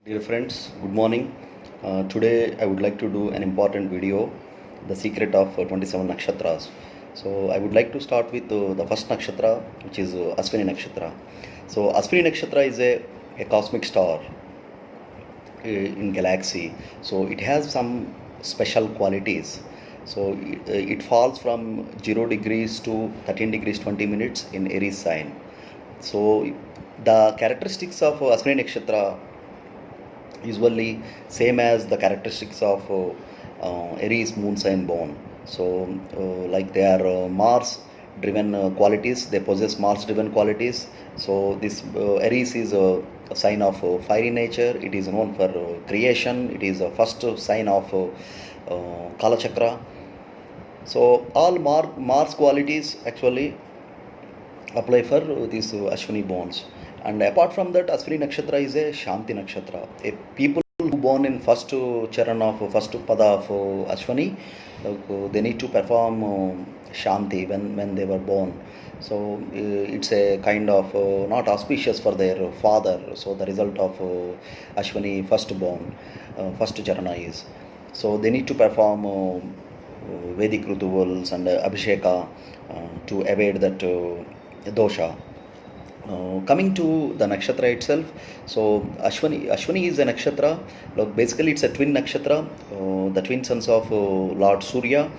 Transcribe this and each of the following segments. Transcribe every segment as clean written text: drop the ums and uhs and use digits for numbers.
Dear friends, good morning. Today I would like to do an important video, the secret of 27 nakshatras. So I would like to start with the first nakshatra, which is Aswini nakshatra. So Aswini nakshatra is a cosmic star in galaxy. So it has some special qualities. So it falls from 0 degrees to 13 degrees 20 minutes in Aries sign. So the characteristics of Aswini nakshatra usually same as the characteristics of Aries moon sign born. So like they are Mars driven qualities, they possess Mars driven qualities. So this Aries is a sign of fiery nature. It is known for creation. It is a first sign of Kala Chakra. So all Mars qualities actually apply for these Ashwini bonds. And apart from that, Ashwini nakshatra is a Shanti nakshatra. A people who born in first charan of first pada of Ashwini, they need to perform Shanti when they were born. So it's a kind of not auspicious for their father. So the result of Ashwini first born, first charana is. So they need to perform Vedic rituals and Abhisheka to evade that dosha. Coming to the nakshatra itself, so Ashwini is a nakshatra. Look, basically it's a twin nakshatra, the twin sons of Lord Surya.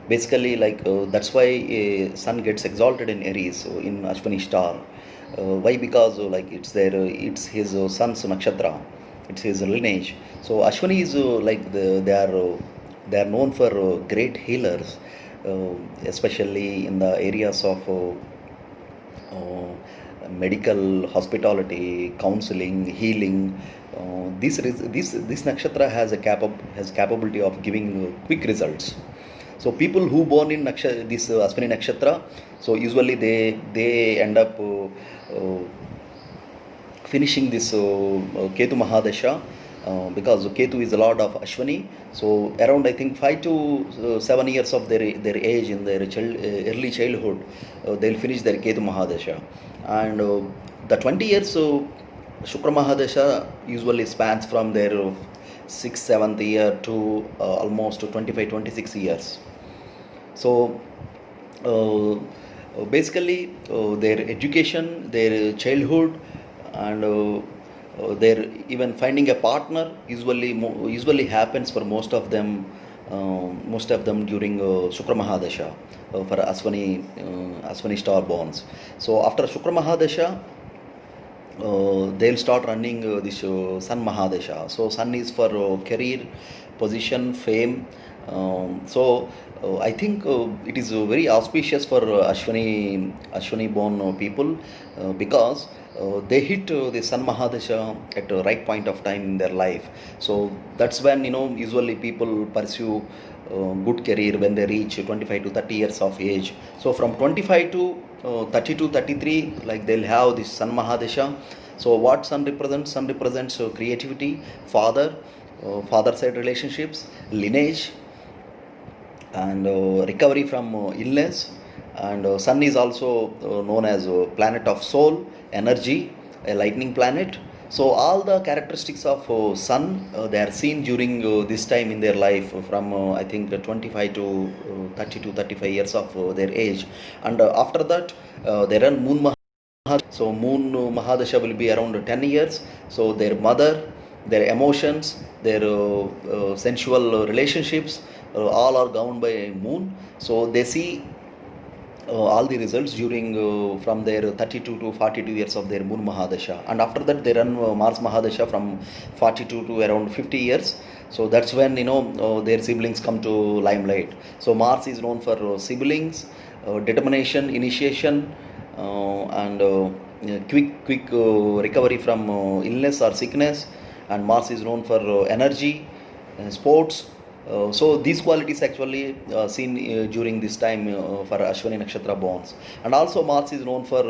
Basically, that's why sun gets exalted in Aries in Ashwini star. Why? Because it's his son's nakshatra, it's his lineage. So Ashwini is they are known for great healers, especially in the areas of medical, hospitality, counseling, healing. This nakshatra has capability of giving quick results. So people who born in this Ashwini nakshatra, so usually they end up finishing this Ketu Mahadasha. Because Ketu is the lord of Ashwini, so around I think 5 to 7 years of their age in their early childhood, they'll finish their Ketu Mahadasha, and the 20 years Shukra Mahadasha usually spans from their 6th, 7th year to almost 25, 26 years. So basically their education, their childhood, and they're even finding a partner usually happens for most of them during Shukra Mahadasha for Aswani star bonds. So after Shukra Mahadasha, they'll start running this Sun Mahadasha. So Sun is for career, position, fame. I think it is very auspicious for Ashwini born people because they hit the Sun Mahadasha at the right point of time in their life. So that's when usually people pursue good career when they reach 25 to 30 years of age. So from 25 to 30 to 33, like they'll have this Sun Mahadasha. So what Sun represents? Sun represents creativity, father side relationships, lineage, and recovery from illness. And Sun is also known as a planet of soul, energy, a lightning planet. So all the characteristics of Sun, they are seen during this time in their life from I think 25 to 30 to 35 years of their age. And after that they run Moon Mahadasha. So Moon Mahadasha will be around 10 years. So their mother, their emotions, their sensual relationships, all are governed by Moon. So they see all the results during from their 32 to 42 years of their Moon Mahadasha, and after that they run Mars Mahadasha from 42 to around 50 years. So that's when their siblings come to limelight. So Mars is known for siblings, determination, initiation, and quick recovery from illness or sickness. And Mars is known for energy, sports. So these qualities actually seen during this time for Ashwini Nakshatra bonds. And also Mars is known for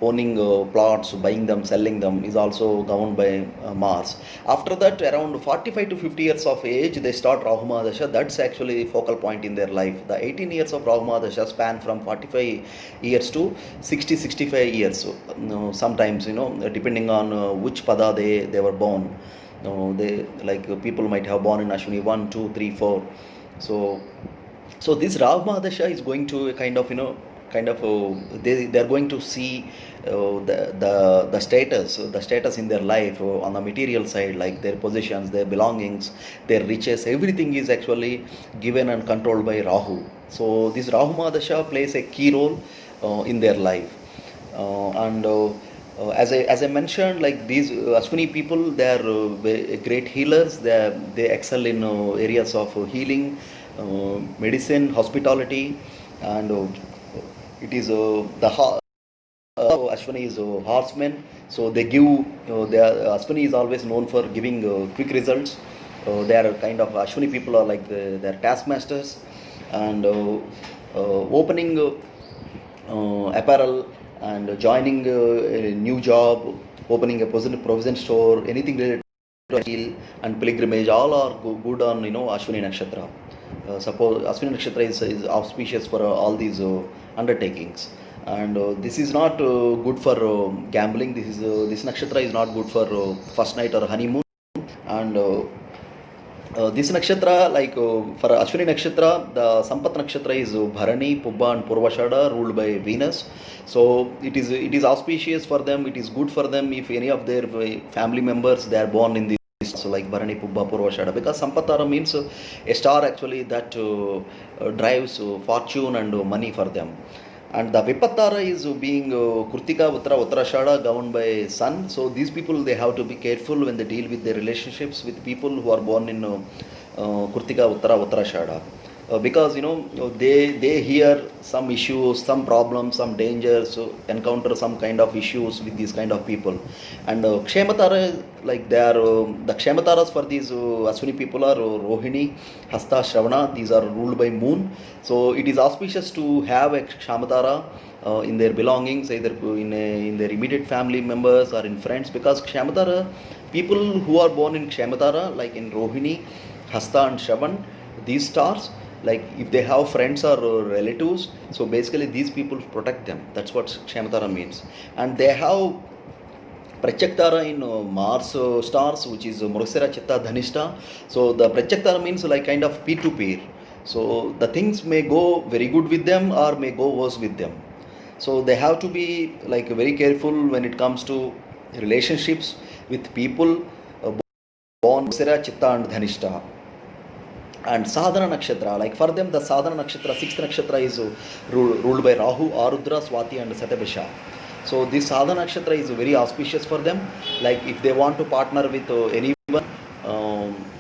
owning plots, buying them, selling them is also governed by Mars. After that, around 45 to 50 years of age, they start Rahu Mahadasha. That's actually the focal point in their life. The 18 years of Rahu Mahadasha span from 45 years to 60, 65 years. So, sometimes, depending on which pada they were born. They like people might have born in Ashwini 1, 2, 3, 4. So this Rahu Mahadasha is going to kind of they are going to see the status in their life on the material side, like their possessions, their belongings, their riches, everything is actually given and controlled by Rahu. So this Rahu Mahadasha plays a key role in their life. As I mentioned, like these Ashwini people, they are great healers. They excel in areas of healing, medicine, hospitality, and it is Ashwini is horsemen. So they give. Ashwini is always known for giving quick results. They are kind of Ashwini people are like they are taskmasters, and opening apparel and joining a new job, opening a provision store, anything related to heal and pilgrimage, all are good on Ashwini Nakshatra. Suppose Ashwini Nakshatra is auspicious for all these undertakings, and this is not good for gambling. This nakshatra is not good for first night or honeymoon. And this nakshatra, like for Ashwini Nakshatra, the Sampat Nakshatra is Bharani, Pubba and Purvashada, ruled by Venus. So it is auspicious for them. It is good for them if any of their family members they are born in this. So like Bharani, Pubba, Purvashada, because Sampatara means a star actually that drives fortune and money for them. And the Vipattara is being Kurtika, Uttara, Uttarashada, governed by Sun. So these people, they have to be careful when they deal with their relationships with people who are born in Kurtika, Uttara, Uttarashada. Because they hear some issues, some problems, some dangers, encounter some kind of issues with these kind of people. And Kshematara, like they are the Kshemataras for these Ashwini people are Rohini, Hasta, Shravana. These are ruled by moon. So it is auspicious to have a Kshematara in their belongings, either in their immediate family members or in friends, because Kshematara people who are born in Kshematara, like in Rohini, Hasta and Shravan, these stars, like if they have friends or relatives, so basically these people protect them. That's what Kshematara means. And they have Prachaktara in Mars stars, which is Mrugashira, Chitta, Dhanishta. So the Prachaktara means like kind of peer to peer. So the things may go very good with them or may go worse with them. So they have to be like very careful when it comes to relationships with people born Mrugashira, Chitta and Dhanishta. And Sadhana Nakshatra, like for them the Sadhana Nakshatra, 6th Nakshatra is ruled by Rahu, Arudra, Swati and Satabhisha. So this Sadhana Nakshatra is very auspicious for them. Like if they want to partner with anyone,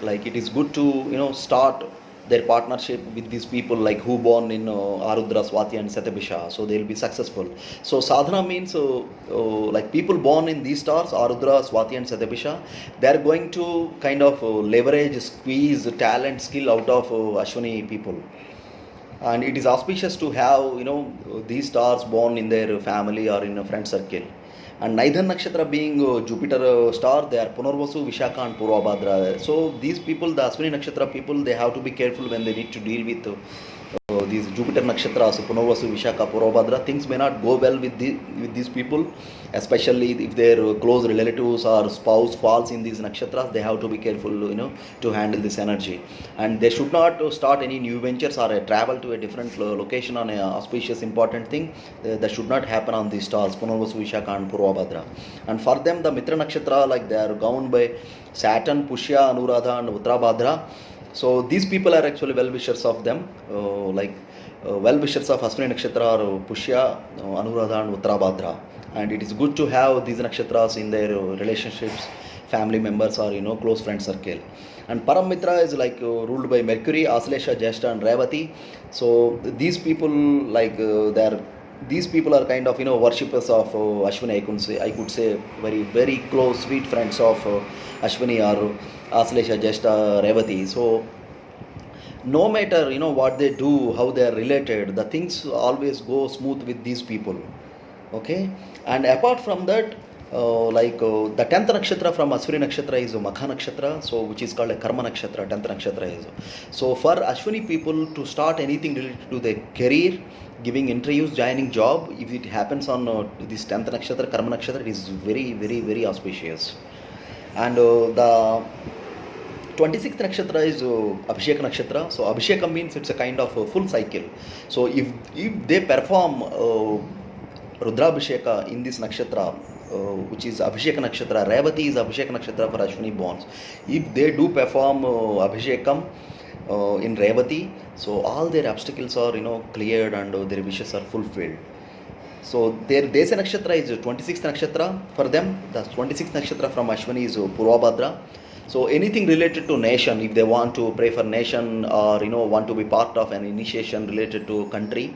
like it is good to start their partnership with these people like who born in Arudra, Swati and Satabhisha, so they will be successful. So sadhana means like people born in these stars, Arudra, Swati and Satabhisha, they are going to kind of leverage, squeeze talent, skill out of Ashwini people. And it is auspicious to have these stars born in their family or in a friend circle. And Nidhan Nakshatra being Jupiter star, they are Punarvasu, Vishaka and Purvabhadra. So these people, the Ashwini Nakshatra people, they have to be careful when they need to deal with these Jupiter Nakshatras, Punarvasu, Vishaka, Purvabhadra. Things may not go well with these people, especially if their close relatives or spouse falls in these nakshatras. They have to be careful to handle this energy. And they should not start any new ventures or travel to a different location on a auspicious important thing. That should not happen on these stars, Punarvasu, Vishaka and Purvabhadra. And for them the Mitra Nakshatra, like they are governed by Saturn, Pushya, Anuradha and Uttarabhadra. So these people are actually well-wishers of them, well-wishers of Ashwini Nakshatra or Pushya, Anuradha and Uttarabhadra. And it is good to have these nakshatras in their relationships, family members or close friend circle. And Paramitra is like ruled by Mercury, Aslesha, Jyeshta and Revati. So these people these people are kind of worshippers of Ashwini. I could say very very close sweet friends of Ashwini or Aslesha, Jyeshta, Revati. So no matter what they do, how they are related, the things always go smooth with these people. Okay, and apart from that, the 10th nakshatra from Ashwini nakshatra is Makha nakshatra, so which is called a Karma nakshatra. 10th nakshatra is so for Ashwini people to start anything related to their career, giving interviews, joining job, if it happens on this 10th nakshatra, Karma nakshatra, it is very, very, very auspicious. And the 26th nakshatra is Abhishek nakshatra. So Abhishekam means it's a kind of a full cycle. So if they perform Rudrabhisheka in this nakshatra, which is Abhishek nakshatra, Revati is Abhishek nakshatra for Ashwini bonds. If they do perform Abhishekam in Revati, so all their obstacles are cleared and their wishes are fulfilled. So their Desa nakshatra is 26th nakshatra for them. The 26th nakshatra from Ashwini is Purvabhadra. So anything related to nation, if they want to pray for nation or want to be part of an initiation related to country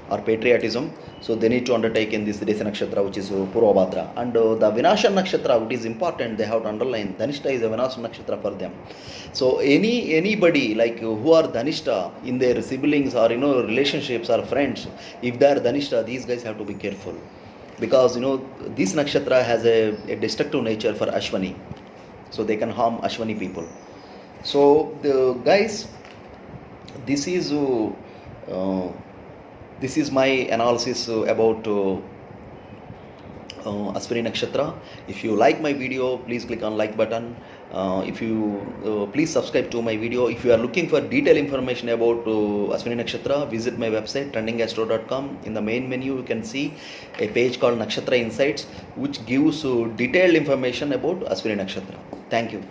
or patriotism, so they need to undertake in this Desa nakshatra, which is Purvabhadra. And the Vinashan nakshatra, which is important, they have to underline. Dhanishta is a Vinashan nakshatra for them. So anybody like who are Dhanishta in their siblings or relationships or friends, if they are Dhanishta, these guys have to be careful, because this nakshatra has a destructive nature for Ashwani, so they can harm Ashwani people. So the guys, this is my analysis about Ashwini nakshatra. If you like my video, please click on like button. If you please subscribe to my video. If you are looking for detailed information about Ashwini nakshatra, visit my website trendingastro.com. In the main menu you can see a page called Nakshatra Insights, which gives detailed information about Ashwini nakshatra. Thank you.